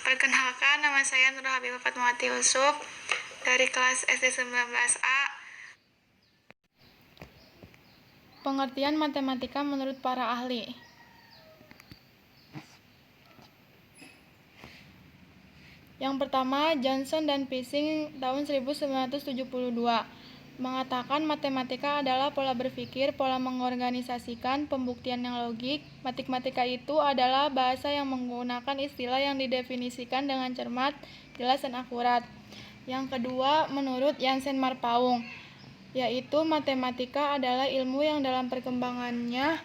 Perkenalkan, nama saya Nurul Habibah Fatmawati Yusuf dari kelas SD 19A. Pengertian matematika menurut para ahli. Yang pertama, Johnson dan Pising tahun 1972 mengatakan matematika adalah pola berpikir, pola mengorganisasikan, pembuktian yang logik. Matematika itu adalah bahasa yang menggunakan istilah yang didefinisikan dengan cermat, jelas, dan akurat. Yang kedua, menurut Jansen Marpaung, yaitu matematika adalah ilmu yang dalam perkembangannya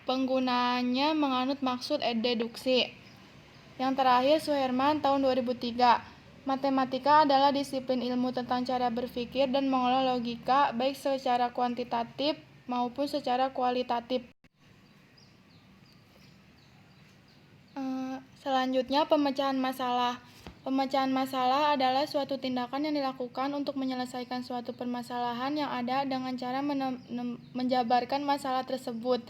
penggunaannya menganut maksud deduksi. Yang terakhir, Suherman tahun 2003. Matematika adalah disiplin ilmu tentang cara berpikir dan mengolah logika baik secara kuantitatif maupun secara kualitatif. Selanjutnya, pemecahan masalah. Pemecahan masalah adalah suatu tindakan yang dilakukan untuk menyelesaikan suatu permasalahan yang ada dengan cara menjabarkan masalah tersebut,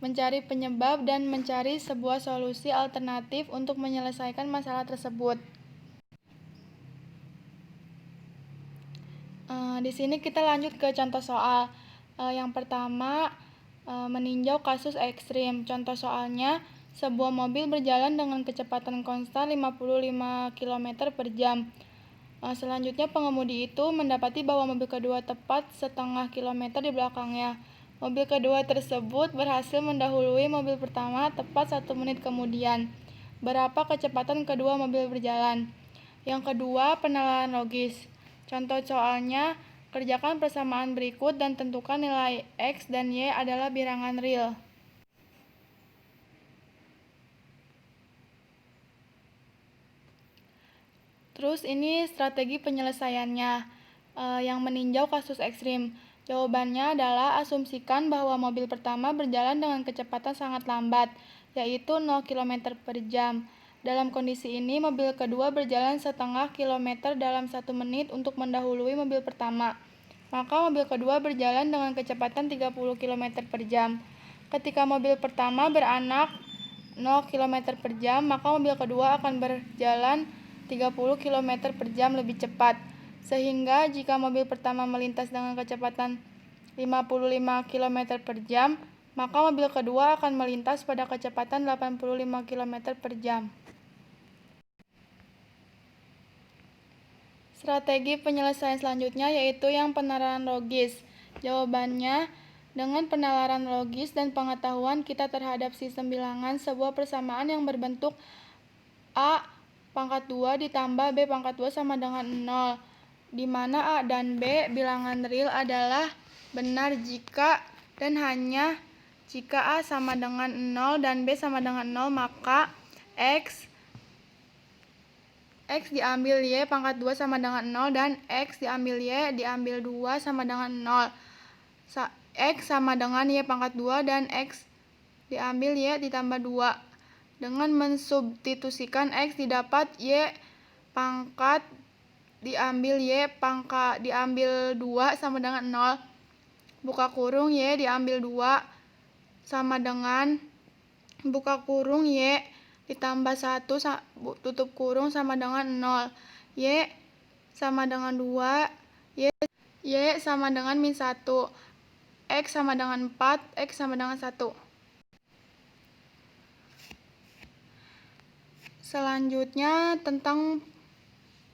mencari penyebab, dan mencari sebuah solusi alternatif untuk menyelesaikan masalah tersebut. Di sini kita lanjut ke contoh soal. Yang pertama, meninjau kasus ekstrim. Contoh soalnya, sebuah mobil berjalan dengan kecepatan konstan 55 km per jam. Selanjutnya, pengemudi itu mendapati bahwa mobil kedua tepat setengah kilometer di belakangnya. Mobil kedua tersebut berhasil mendahului mobil pertama tepat 1 menit kemudian. Berapa kecepatan kedua mobil berjalan? Yang kedua, penalaran logis. Contoh soalnya, kerjakan persamaan berikut dan tentukan nilai X dan Y adalah bilangan real. Terus ini strategi penyelesaiannya, yang meninjau kasus ekstrim. Jawabannya adalah asumsikan bahwa mobil pertama berjalan dengan kecepatan sangat lambat, yaitu 0 km per jam. Dalam kondisi ini, mobil kedua berjalan setengah kilometer dalam 1 menit untuk mendahului mobil pertama. Maka mobil kedua berjalan dengan kecepatan 30 km per jam. Ketika mobil pertama beranak 0 km per jam, maka mobil kedua akan berjalan 30 km per jam lebih cepat. Sehingga jika mobil pertama melintas dengan kecepatan 55 km per jam, maka mobil kedua akan melintas pada kecepatan 85 km per jam. Strategi penyelesaian selanjutnya yaitu yang penalaran logis. Jawabannya, dengan penalaran logis dan pengetahuan kita terhadap sistem bilangan, sebuah persamaan yang berbentuk A pangkat 2 ditambah B pangkat 2 sama dengan 0, di mana A dan B bilangan real adalah benar jika dan hanya jika A sama dengan 0 dan B sama dengan 0, maka X diambil Y pangkat 2 sama dengan 0 dan X diambil Y diambil 2 sama dengan 0. X sama dengan Y pangkat 2 dan X diambil Y ditambah 2. Dengan mensubstitusikan X didapat Y pangkat diambil Y pangkat diambil 2 sama dengan 0. Buka kurung Y diambil 2 sama dengan buka kurung Y ditambah 1 tutup kurung sama dengan 0. Y sama dengan 2, Y sama dengan min 1, X sama dengan 4, X sama dengan 1. Selanjutnya tentang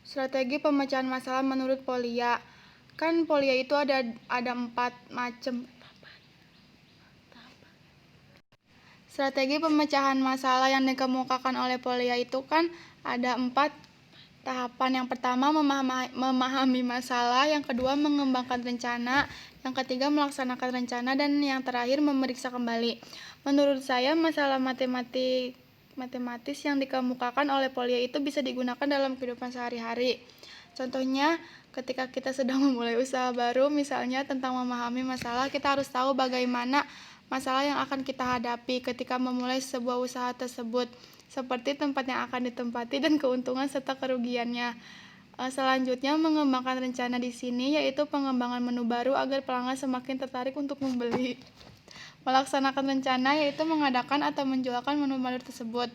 strategi pemecahan masalah menurut Polya. Kan Polya itu ada 4 macam. Strategi pemecahan masalah yang dikemukakan oleh Polya itu kan ada 4 tahapan. Yang pertama memahami masalah, yang kedua mengembangkan rencana, yang ketiga melaksanakan rencana, dan yang terakhir memeriksa kembali. Menurut saya masalah matematis yang dikemukakan oleh Polya itu bisa digunakan dalam kehidupan sehari-hari. Contohnya ketika kita sedang memulai usaha baru, misalnya tentang memahami masalah, kita harus tahu bagaimana masalah yang akan kita hadapi ketika memulai sebuah usaha tersebut, seperti tempat yang akan ditempati dan keuntungan serta kerugiannya. Selanjutnya mengembangkan rencana di sini yaitu pengembangan menu baru agar pelanggan semakin tertarik untuk membeli. Melaksanakan rencana yaitu mengadakan atau menjualkan menu baru tersebut.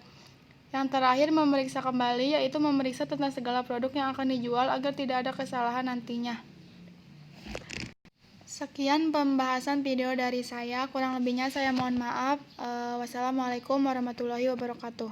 Yang terakhir, memeriksa kembali, yaitu memeriksa tentang segala produk yang akan dijual agar tidak ada kesalahan nantinya. Sekian pembahasan video dari saya, kurang lebihnya saya mohon maaf. Wassalamualaikum warahmatullahi wabarakatuh.